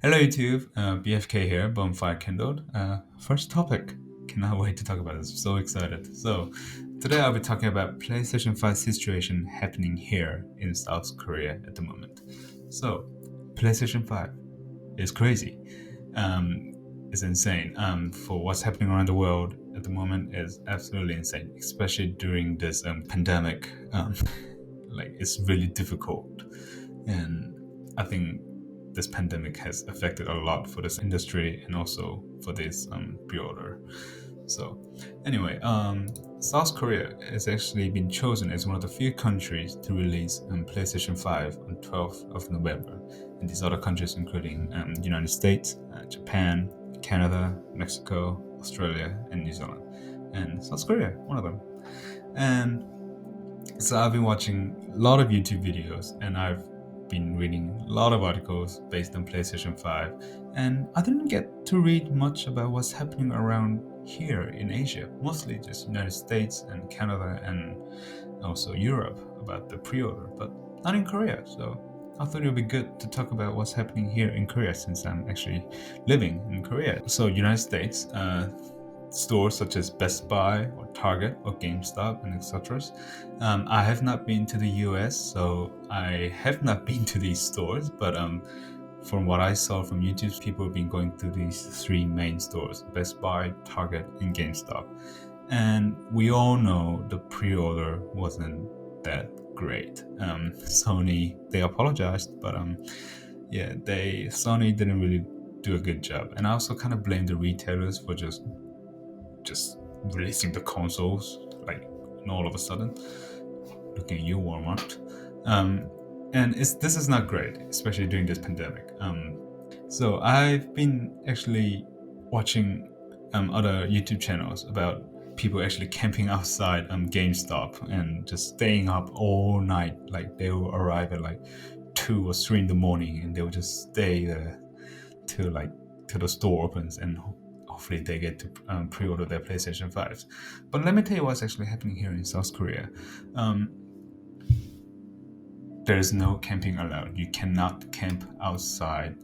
Hello YouTube, BFK here, Bonfire Kindled. First topic, cannot wait to talk about this, so excited. So, today I'll be talking about PlayStation 5 situation happening here in South Korea at the moment. So, PlayStation 5 is crazy. It's insane. For what's happening around the world at the moment is absolutely insane, especially during this pandemic. Like, it's really difficult. And I think this pandemic has affected a lot for this industry and also for this pre-order. So anyway, South Korea has actually been chosen as one of the few countries to release PlayStation 5 on 12th of November. And these other countries including United States, Japan, Canada, Mexico, Australia, and New Zealand. And South Korea, one of them. And so I've been watching a lot of YouTube videos and I've been reading a lot of articles based on PlayStation 5, and I didn't get to read much about what's happening around here in Asia, mostly just United States and Canada and also Europe about the pre-order, but not in Korea. So I thought it would be good to talk about what's happening here in Korea since I'm actually living in Korea. So United States, stores such as Best Buy or Target or GameStop and etc. I have not been to the US, so I have not been to these stores, but from what I saw from YouTube, people have been going to these three main stores: Best Buy, Target, and GameStop. And we all know the pre-order wasn't that great. Sony, they apologized, but Sony didn't really do a good job. And I also kind of blame the retailers for just releasing the consoles like all of a sudden. Looking at you, Walmart. And this is not great, especially during this pandemic. So I've been actually watching other YouTube channels about people actually camping outside GameStop and just staying up all night. Like they will arrive at like 2 or 3 in the morning and they will just stay there till the store opens, and hopefully they get to pre-order their PlayStation 5s. But let me tell you what's actually happening here in South Korea. There is no camping allowed. You cannot camp outside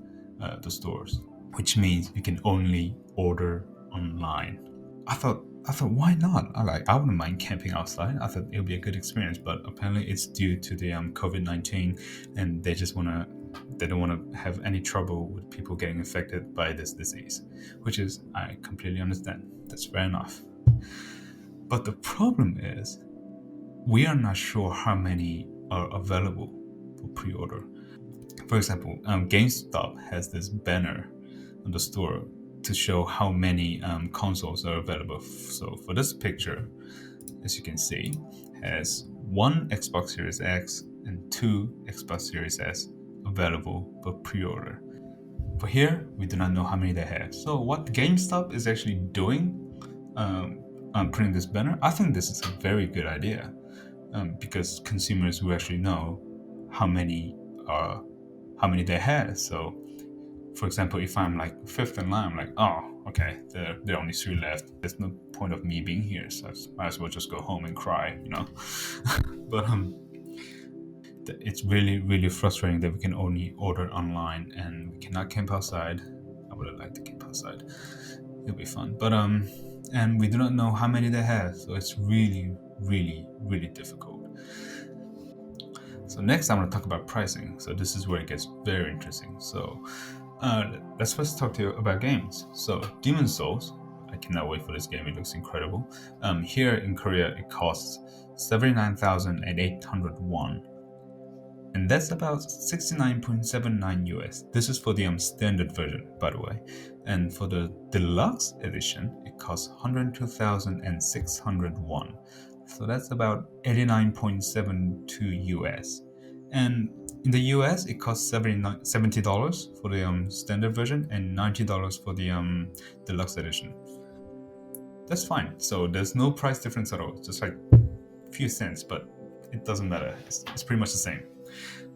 the stores, which means you can only order online. I thought, why not? I wouldn't mind camping outside. I thought it would be a good experience, but apparently it's due to the COVID-19, and they don't want to have any trouble with people getting infected by this disease, which is, I completely understand. That's fair enough. But the problem is, we are not sure how many are available for pre-order. For example, GameStop has this banner on the store to show how many consoles are available. So for this picture, as you can see, has one Xbox Series X and two Xbox Series S available for pre-order. For here, we do not know how many they have. So what GameStop is actually doing, putting this banner, I think this is a very good idea, because consumers will actually know how many they have. So, for example, if I'm like fifth in line, I'm like, oh, okay, there are only 3 left. There's no point of me being here, so I might as well just go home and cry, But it's really, really frustrating that we can only order online and we cannot camp outside. I would have liked to camp outside. It'll be fun. But and we do not know how many they have, so it's really, really, really difficult. So next I'm going to talk about pricing. So this is where it gets very interesting. So let's first talk to you about games. So Demon Souls, I cannot wait for this game. It looks incredible. Here in Korea, it costs 79,800 won. And that's about 69.79 US. This is for the standard version, by the way. And for the deluxe edition, it costs 102,600 won. So that's about 89.72 US. And in the US, it costs $70 for the standard version and $90 for the deluxe edition. That's fine. So there's no price difference at all. Just like a few cents, but it doesn't matter. It's pretty much the same.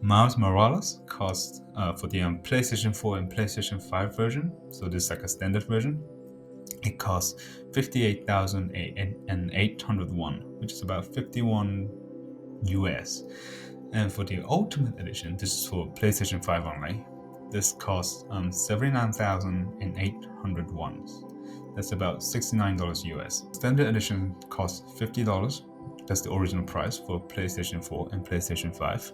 Miles Morales costs for the PlayStation 4 and PlayStation 5 version. So this is like a standard version. It costs 58,800 won, which is about 51 US. And for the Ultimate Edition, this is for PlayStation 5 only. This costs 79,800 wons. That's about $69 US. Standard edition costs $50. That's the original price for PlayStation 4 and PlayStation 5,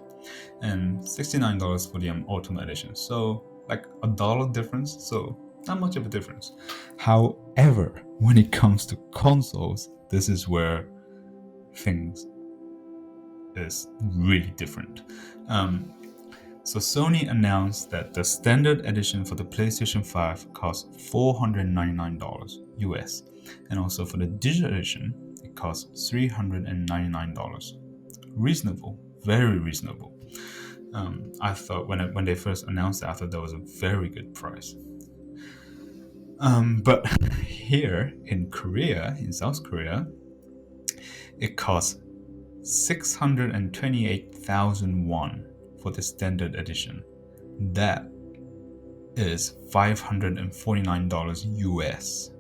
and $69 for the Ultimate Edition. So like $1 difference. So not much of a difference. However, when it comes to consoles, this is where things is really different. So Sony announced that the standard edition for the PlayStation 5 costs $499 US, and also for the digital edition, it costs $399. Reasonable, very reasonable. I thought when they first announced it, I thought that was a very good price. But here in Korea, in South Korea, it costs 628,000 won for the standard edition. That is $549 US.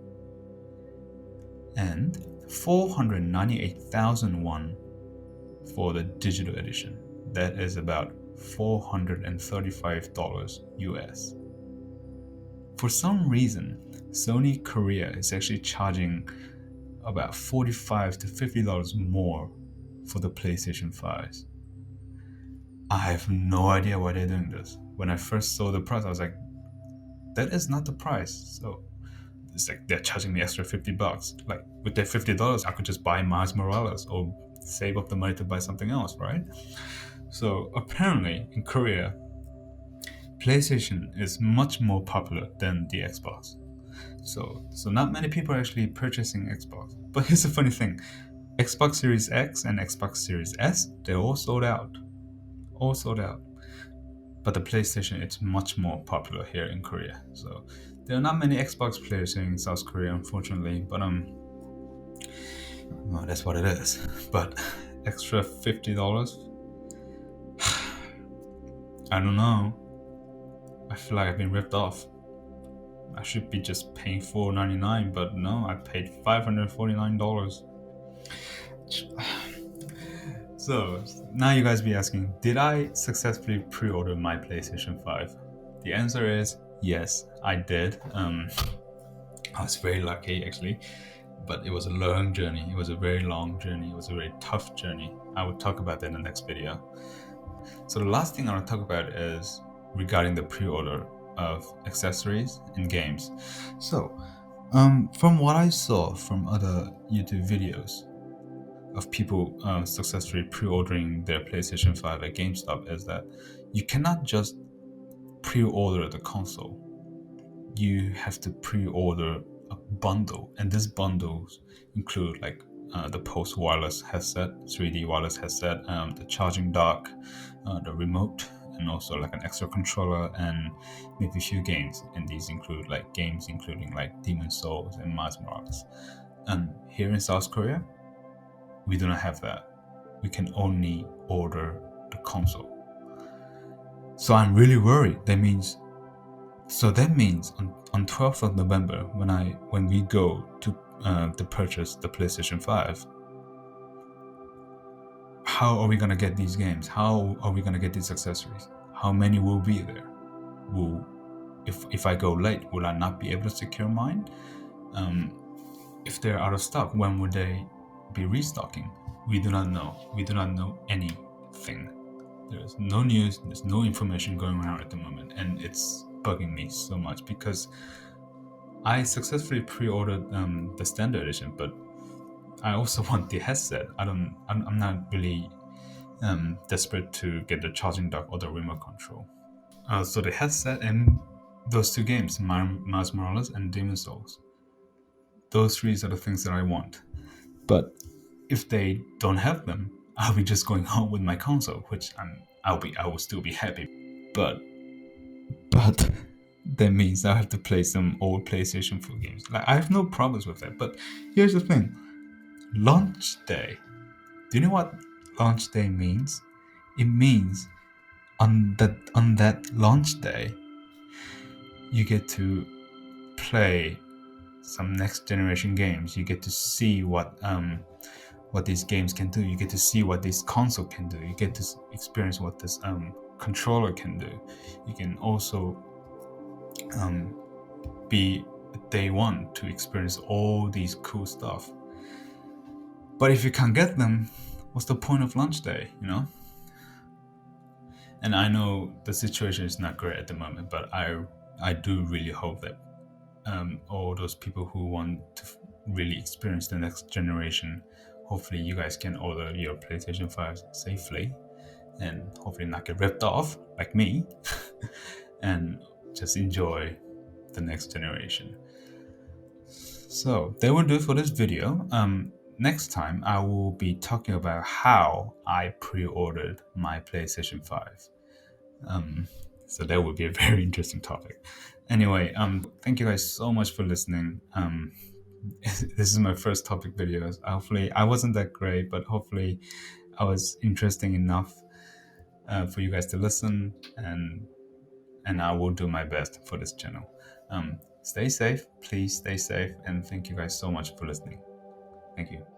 And 498,000 won for the digital edition. That is about $435 US. For some reason, Sony Korea is actually charging about $45 to $50 more for the PlayStation 5s. I have no idea why they're doing this. When I first saw the price, I was like, that is not the price. So it's like they're charging me extra $50. Like with that $50, I could just buy Miles Morales or save up the money to buy something else, right? So apparently in Korea, PlayStation is much more popular than the Xbox. So not many people are actually purchasing Xbox. But here's the funny thing. Xbox Series X and Xbox Series S, they're all sold out. All sold out. But the PlayStation, it's much more popular here in Korea. So there are not many Xbox players here in South Korea, unfortunately. But well, that's what it is. But extra $50, I don't know. I feel like I've been ripped off. I should be just paying $499, but no, I paid $549. So now you guys be asking, did I successfully pre-order my PlayStation 5? The answer is yes, I did. I was very lucky actually, but it was a long journey. It was a very long journey. It was a very tough journey. I will talk about that in the next video. So the last thing I want to talk about is regarding the pre-order of accessories and games. So from what I saw from other YouTube videos of people successfully pre-ordering their PlayStation 5 at GameStop, is that you cannot just pre-order the console. You have to pre-order a bundle, and these bundles include like the Pulse wireless headset, 3D wireless headset, the charging dock, the remote, and also like an extra controller and maybe a few games. And these include like games including like Demon's Souls and Miles Morales. And here in South Korea, we do not have that. We can only order the console. So I'm really worried. That means on 12th of November, when we go to purchase the PlayStation 5, how are we gonna get these games? How are we gonna get these accessories? How many will be there? If I go late, will I not be able to secure mine? If they're out of stock, when would they be restocking? We do not know. We do not know anything. There's no news, there's no information going around at the moment, and it's bugging me so much because I successfully pre-ordered the standard edition, but I also want the headset. I'm not really desperate to get the charging dock or the remote control. So the headset and those two games, Miles Morales and Demon's Souls. Those three are the things that I want. But if they don't have them, I'll be just going home with my console, which I will still be happy. But that means I have to play some old PlayStation 4 games. Like I have no problems with that. But here's the thing: launch day. Do you know what launch day means? It means on that launch day, you get to play some next generation games. You get to see what these games can do. You get to see what this console can do. You get to experience what this controller can do. You can also be day one to experience all these cool stuff. But if you can't get them, what's the point of launch day, you know? And I know the situation is not great at the moment, but I do really hope that all those people who want to really experience the next generation, hopefully you guys can order your PlayStation 5 safely and hopefully not get ripped off like me and just enjoy the next generation. So that will do it for this video. Next time I will be talking about how I pre-ordered my PlayStation 5. So that would be a very interesting topic. Anyway, thank you guys so much for listening. This is my first topic videos. Hopefully I wasn't that great, but hopefully I was interesting enough for you guys to listen, and I will do my best for this channel. Stay safe, please stay safe, and thank you guys so much for listening. Thank you.